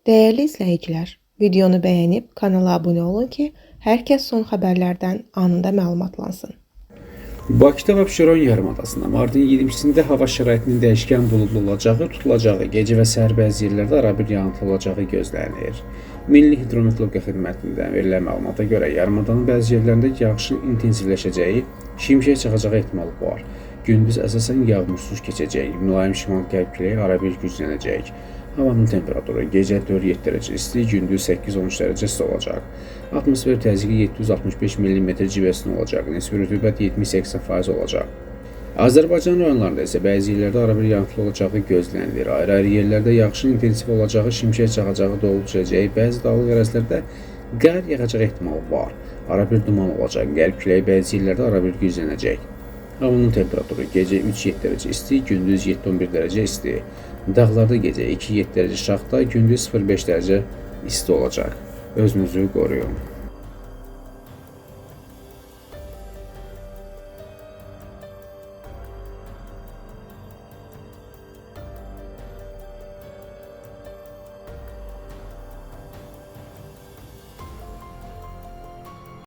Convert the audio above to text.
Değerli izləyicilər, videonu bəyənib kanala abunə olun ki, hər kəs son xəbərlərdən anında məlumatlansın. Bakıda və Abşeron yarımadasında martın 22-sində hava şəraitinin dəyişkən buludlu olacağı, tutulacağı, gecə və səhər bəzi yerlərdə arabir yağıntı olacağı gözlənilir. Milli Hidrometeorologiya Xidmətindən verilən məlumata görə yarımadanın bəzi yerlərində yağışın intensivləşəcəyi, şimşək çaxacağı ehtimalı var. Gündüz əsasən yağmursuz keçəcək, mülayim şimal-qərb küləyi arabir güclənəcək. Havanın temperaturu gecə 4-7 dərəcə isti, gündüz 8-13 dərəcə isti olacaq. Atmosfer təzyiqi 765 mm civəsində olacaq, nisbi rütubət 70-80% olacaq. Azərbaycan rayonlarında isə bəzi yerlərdə arabir yağıntılı olacağı gözlənilir. Ayrı-ayrı yerlərdə yağışın intensiv olacağı, şimşək çaxacağı, dolu düşəcəyi, bəzi dağlıq ərazilərdə qar yağacağı ehtimalı var. Arabir duman olacaq, qərb küləyi bəzi yerlərdə arabir güclənəcək. Havanın temperaturu gecə 3-7 dərəcə isti, gündüz 7-11 dərəcə isti. Dağlarda gecə 2-7 dərəcə şaxta, gündüz 0-5 dərəcə isti olacaq. Özünüzü qoruyun.